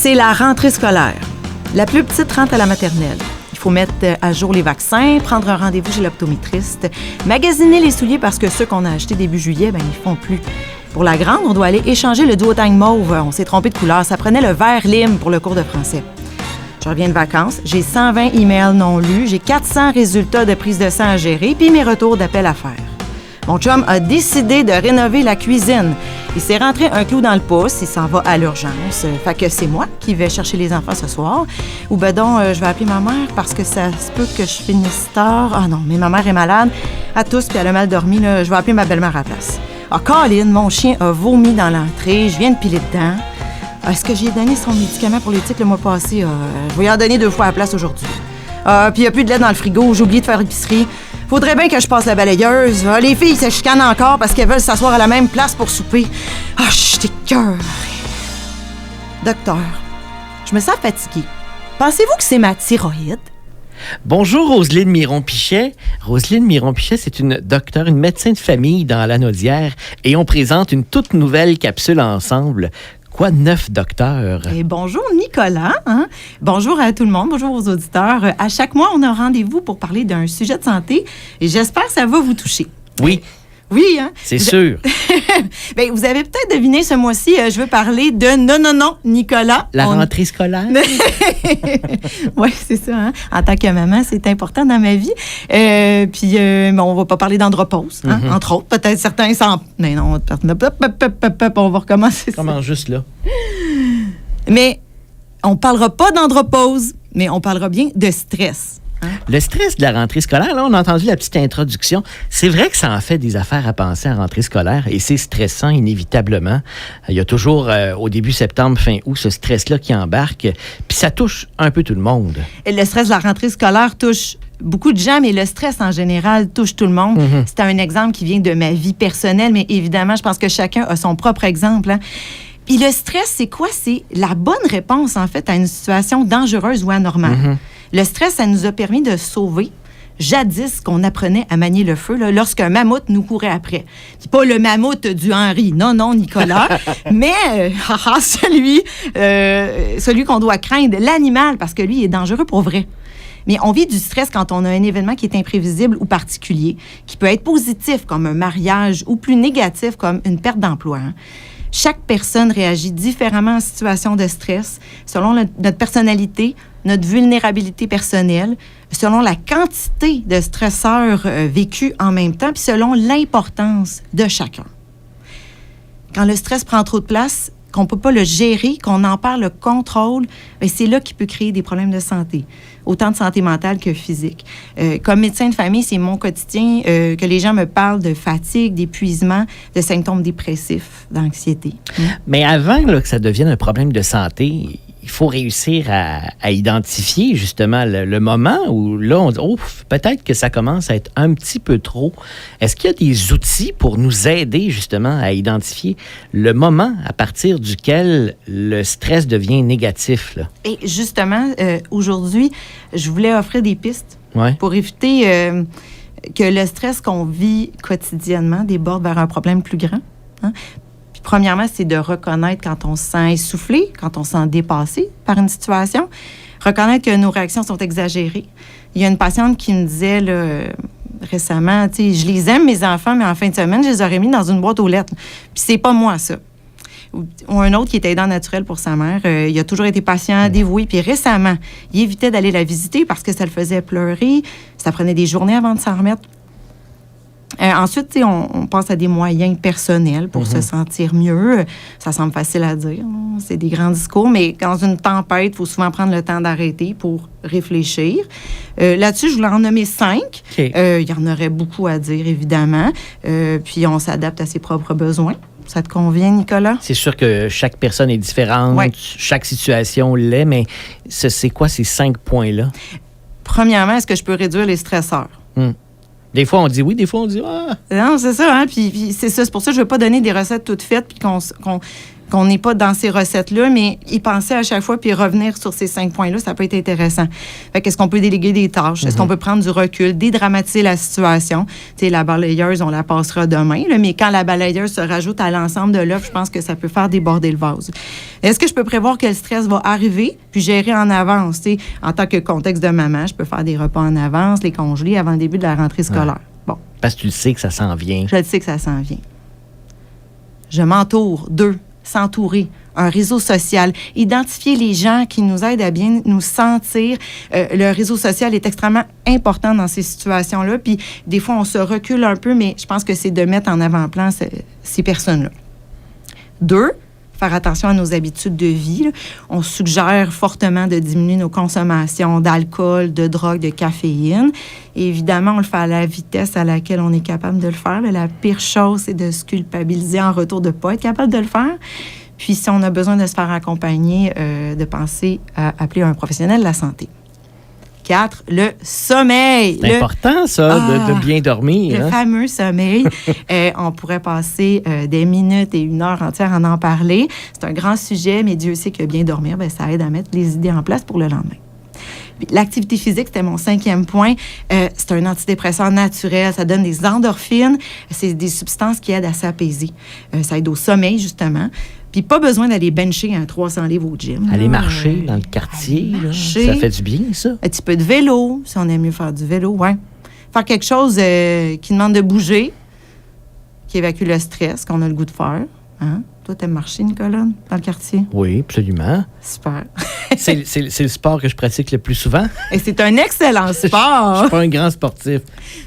C'est la rentrée scolaire. La plus petite rentre à la maternelle. Il faut mettre à jour les vaccins, prendre un rendez-vous chez l'optométriste, magasiner les souliers parce que ceux qu'on a achetés début juillet, ils font plus. Pour la grande, on doit aller échanger le duotang mauve. On s'est trompé de couleur. Ça prenait le vert lime pour le cours de français. Je reviens de vacances. J'ai 120 emails non lus. J'ai 400 résultats de prise de sang à gérer, puis mes retours d'appel à faire. Mon chum a décidé de rénover la cuisine. Il s'est rentré un clou dans le pouce. Il s'en va à l'urgence. Fait que c'est moi qui vais chercher les enfants ce soir. Ou je vais appeler ma mère parce que ça se peut que je finisse tard. Ah non, mais ma mère est malade. Elle tousse puis elle a mal dormi. Là. Je vais appeler ma belle-mère à la place. Ah, Colin, mon chien a vomi dans l'entrée. Je viens de piler dedans. Est-ce que j'ai donné son médicament pour les tiques le mois passé? Je vais y en donner 2 fois à la place aujourd'hui. Puis il n'y a plus de lait dans le frigo. J'ai oublié de faire l'épicerie. Faudrait bien que je passe la balayeuse. Les filles se chicanent encore parce qu'elles veulent s'asseoir à la même place pour souper. Je suis écœurée. Docteur, je me sens fatiguée. Pensez-vous que c'est ma thyroïde? Bonjour, Roselyne Miron-Pichet. Roselyne Miron-Pichet, c'est une docteure, une médecin de famille dans Lanaudière et on présente une toute nouvelle capsule ensemble. Quoi de neuf, docteur? Et bonjour, Nicolas. Bonjour à tout le monde. Bonjour aux auditeurs. À chaque mois, on a un rendez-vous pour parler d'un sujet de santé et j'espère que ça va vous toucher. Oui. Oui, C'est sûr. Vous avez peut-être deviné ce mois-ci, je veux parler de non, Nicolas. La rentrée scolaire? Oui, c'est ça. En tant que maman, c'est important dans ma vie. On va pas parler d'andropause, entre autres. Peut-être certains s'en... Mais non, on va recommencer ça. Comment juste là? Mais on parlera pas d'andropause, mais on parlera bien de stress. Le stress de la rentrée scolaire, là, on a entendu la petite introduction. C'est vrai que ça en fait des affaires à penser à rentrée scolaire et c'est stressant inévitablement. Il y a toujours, au début septembre, fin août, ce stress-là qui embarque. Puis ça touche un peu tout le monde. Et le stress de la rentrée scolaire touche beaucoup de gens, mais le stress en général touche tout le monde. C'est un exemple qui vient de ma vie personnelle, mais évidemment, je pense que chacun a son propre exemple. Puis le stress, c'est quoi? C'est la bonne réponse, en fait, à une situation dangereuse ou anormale. Le stress, ça nous a permis de sauver, jadis, qu'on apprenait à manier le feu, lorsqu'un mammouth nous courait après. Puis pas le mammouth du Henri, non, Nicolas, mais celui qu'on doit craindre, l'animal, parce que lui, il est dangereux pour vrai. Mais on vit du stress quand on a un événement qui est imprévisible ou particulier, qui peut être positif, comme un mariage, ou plus négatif, comme une perte d'emploi. Chaque personne réagit différemment en situation de stress, selon notre personnalité, notre vulnérabilité personnelle, selon la quantité de stresseurs vécus en même temps, puis selon l'importance de chacun. Quand le stress prend trop de place, qu'on ne peut pas le gérer, qu'on en perd le contrôle, c'est là qu'il peut créer des problèmes de santé, autant de santé mentale que physique. Comme médecin de famille, c'est mon quotidien que les gens me parlent de fatigue, d'épuisement, de symptômes dépressifs, d'anxiété. Mais avant que ça devienne un problème de santé, il faut réussir à identifier justement le moment où là, on dit « Oh, peut-être que ça commence à être un petit peu trop ». Est-ce qu'il y a des outils pour nous aider justement à identifier le moment à partir duquel le stress devient négatif, là? Et justement, aujourd'hui, je voulais offrir des pistes pour éviter que le stress qu'on vit quotidiennement déborde vers un problème plus grand. Premièrement, c'est de reconnaître quand on se sent essoufflé, quand on se sent dépassé par une situation. Reconnaître que nos réactions sont exagérées. Il y a une patiente qui me disait récemment, je les aime, mes enfants, mais en fin de semaine, je les aurais mis dans une boîte aux lettres. Puis c'est pas moi, ça. Ou un autre qui était aidant naturel pour sa mère. Il a toujours été patient, dévoué. Puis récemment, il évitait d'aller la visiter parce que ça le faisait pleurer. Ça prenait des journées avant de s'en remettre. Ensuite, on pense à des moyens personnels pour se sentir mieux. Ça semble facile à dire. C'est des grands discours, mais dans une tempête, il faut souvent prendre le temps d'arrêter pour réfléchir. Là-dessus, je voulais en nommer 5. Il y en aurait beaucoup à dire, évidemment. Puis on s'adapte à ses propres besoins. Ça te convient, Nicolas? C'est sûr que chaque personne est différente. Chaque situation l'est, mais c'est quoi ces 5 points-là? Premièrement, est-ce que je peux réduire les stresseurs? Des fois, on dit oui, des fois, on dit ah. Non, c'est ça, Puis c'est ça. C'est pour ça que je ne veux pas donner des recettes toutes faites puis qu'on n'est pas dans ces recettes-là, mais y penser à chaque fois puis revenir sur ces 5 points-là, ça peut être intéressant. Fait qu'est-ce qu'on peut déléguer des tâches? Est-ce qu'on peut prendre du recul, dédramatiser la situation? Tu sais, la balayeuse, on la passera demain, là, mais quand la balayeuse se rajoute à l'ensemble de l'œuvre, je pense que ça peut faire déborder le vase. Est-ce que je peux prévoir que le stress va arriver puis gérer en avance? Tu sais, en tant que contexte de maman, je peux faire des repas en avance, les congeler avant le début de la rentrée scolaire. Bon. Parce que tu le sais que ça s'en vient. Je le sais que ça s'en vient. Je m'entoure. 2, s'entourer. Un réseau social. Identifier les gens qui nous aident à bien nous sentir. Le réseau social est extrêmement important dans ces situations-là. Puis des fois, on se recule un peu, mais je pense que c'est de mettre en avant-plan ces personnes-là. 2, faire attention à nos habitudes de vie. Là. On suggère fortement de diminuer nos consommations d'alcool, de drogue, de caféine. Et évidemment, on le fait à la vitesse à laquelle on est capable de le faire. Là. La pire chose, c'est de se culpabiliser en retour de ne pas être capable de le faire. Puis, si on a besoin de se faire accompagner, de penser à appeler un professionnel de la santé. 4, le sommeil. C'est important, ça, de bien dormir. Le fameux sommeil. On pourrait passer des minutes et 1 heure entière à en parler. C'est un grand sujet, mais Dieu sait que bien dormir, ça aide à mettre les idées en place pour le lendemain. L'activité physique, c'était mon 5e point. C'est un antidépresseur naturel. Ça donne des endorphines. C'est des substances qui aident à s'apaiser. Ça aide au sommeil, justement. Puis pas besoin d'aller bencher un 300 livres au gym. Aller marcher dans le quartier, là, ça fait du bien, ça. Un petit peu de vélo, si on aime mieux faire du vélo, ouais. Faire quelque chose qui demande de bouger, qui évacue le stress, qu'on a le goût de faire. Hein? Toi, t'aimes marcher, Nicolas, dans le quartier? Oui, absolument. Super. c'est le sport que je pratique le plus souvent. Et c'est un excellent sport. Je suis pas un grand sportif.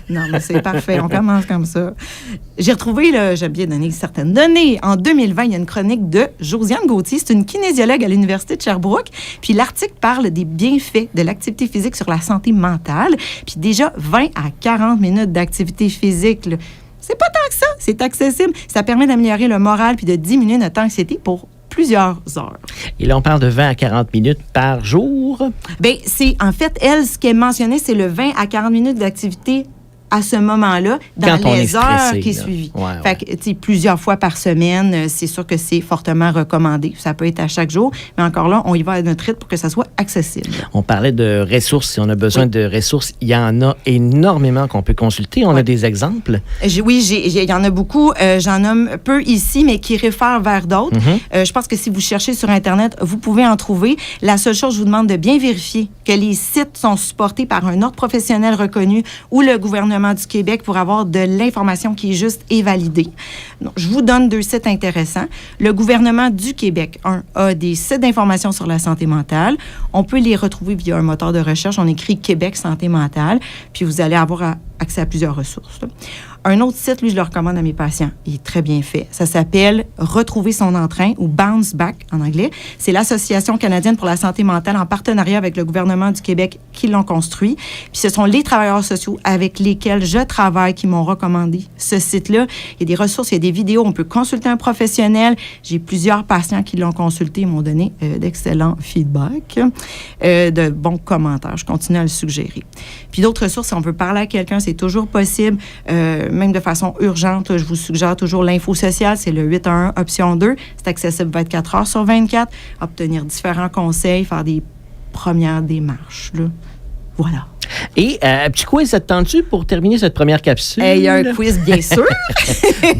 Non, mais c'est parfait. On commence comme ça. J'ai retrouvé, j'aime bien donner certaines données. En 2020, il y a une chronique de Josiane Gauthier. C'est une kinésiologue à l'Université de Sherbrooke. Puis l'article parle des bienfaits de l'activité physique sur la santé mentale. Puis déjà, 20 à 40 minutes d'activité physique, là, c'est pas tant que ça, c'est accessible. Ça permet d'améliorer le moral puis de diminuer notre anxiété pour plusieurs heures. Et là, on parle de 20 à 40 minutes par jour? Bien, en fait, elle, ce qu'elle mentionnait, c'est le 20 à 40 minutes d'activité à ce moment-là, dans les heures qui suivent. Fait que, plusieurs fois par semaine, c'est sûr que c'est fortement recommandé. Ça peut être à chaque jour, mais encore là, on y va à notre rythme pour que ça soit accessible. On parlait de ressources. Si on a besoin de ressources, il y en a énormément qu'on peut consulter. On a des exemples? Oui, il y en a beaucoup. J'en nomme peu ici, mais qui réfèrent vers d'autres. Je pense que si vous cherchez sur Internet, vous pouvez en trouver. La seule chose, je vous demande de bien vérifier que les sites sont supportés par un ordre professionnel reconnu ou le gouvernement du Québec pour avoir de l'information qui est juste et validée. Donc, je vous donne 2 sites intéressants. Le gouvernement du Québec, a des sites d'information sur la santé mentale. On peut les retrouver via un moteur de recherche. On écrit Québec Santé mentale, puis vous allez avoir accès à plusieurs ressources. Un autre site, lui, je le recommande à mes patients. Il est très bien fait. Ça s'appelle Retrouver son entrain ou Bounce Back en anglais. C'est l'Association canadienne pour la santé mentale en partenariat avec le gouvernement du Québec qui l'ont construit. Puis ce sont les travailleurs sociaux avec lesquels je travaille qui m'ont recommandé ce site-là. Il y a des ressources, il y a des vidéos. On peut consulter un professionnel. J'ai plusieurs patients qui l'ont consulté et m'ont donné d'excellents feedbacks, de bons commentaires. Je continue à le suggérer. Puis d'autres ressources, si on veut parler à quelqu'un, c'est toujours possible. Même de façon urgente, là, je vous suggère toujours l'info sociale, c'est le 811 option 2. C'est accessible 24 heures sur 24. Obtenir différents conseils, faire des premières démarches. Là. Voilà. Et un petit quiz, ça te tente-tu pour terminer cette première capsule? Il y a un quiz, bien sûr.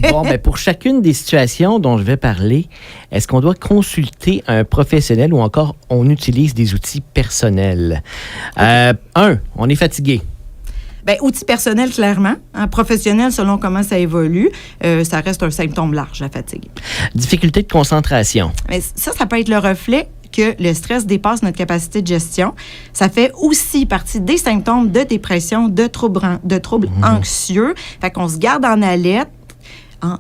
Bon, mais pour chacune des situations dont je vais parler, est-ce qu'on doit consulter un professionnel ou encore on utilise des outils personnels? On est fatigué. Bien, outils personnels, clairement. Professionnel, selon comment ça évolue, ça reste un symptôme large, la fatigue. Difficulté de concentration. Mais ça peut être le reflet que le stress dépasse notre capacité de gestion. Ça fait aussi partie des symptômes de dépression, de troubles anxieux. Fait qu'on se garde en alerte,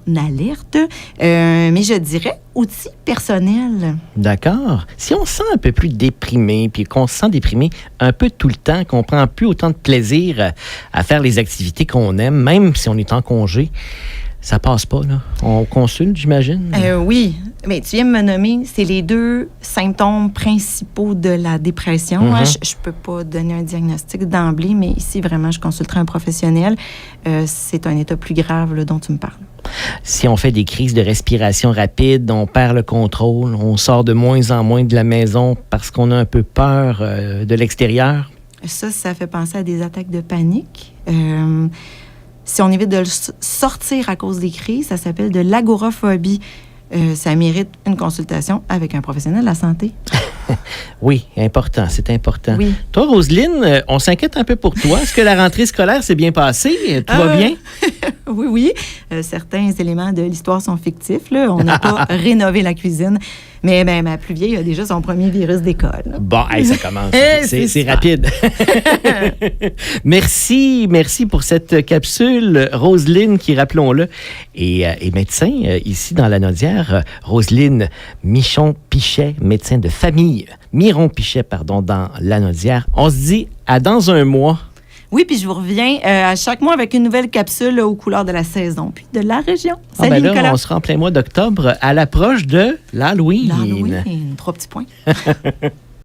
mais je dirais outils personnels. D'accord. Si on se sent un peu plus déprimé, puis qu'on se sent déprimé un peu tout le temps, qu'on prend plus autant de plaisir à faire les activités qu'on aime, même si on est en congé, ça passe pas, là. On consulte, j'imagine? Oui. Mais tu viens de me nommer, c'est les 2 symptômes principaux de la dépression. Moi, je ne peux pas donner un diagnostic d'emblée, mais ici, vraiment, je consulterai un professionnel. C'est un état plus grave là, dont tu me parles. Si on fait des crises de respiration rapide, on perd le contrôle, on sort de moins en moins de la maison parce qu'on a un peu peur de l'extérieur. Ça fait penser à des attaques de panique. Si on évite de sortir à cause des crises, ça s'appelle de l'agoraphobie. Ça mérite une consultation avec un professionnel de la santé. Oui, important, c'est important. Oui. Toi, Roselyne, on s'inquiète un peu pour toi. Est-ce que la rentrée scolaire s'est bien passée? Tout va bien? Oui. Certains éléments de l'histoire sont fictifs. Là. On n'a pas rénové la cuisine. Mais ma plus vieille a déjà son premier virus d'école. Bon, ça commence. C'est rapide. Merci pour cette capsule, Roselyne, qui, rappelons-le, est médecin ici dans Lanaudière. Roselyne Miron-Pichet, médecin de famille. Miron-Pichet, dans Lanaudière. On se dit à dans un mois. Oui, puis je vous reviens à chaque mois avec une nouvelle capsule aux couleurs de la saison, puis de la région. Salut, Nicolas. On sera en plein mois d'octobre, à l'approche de l'Halloween. 3 petits points.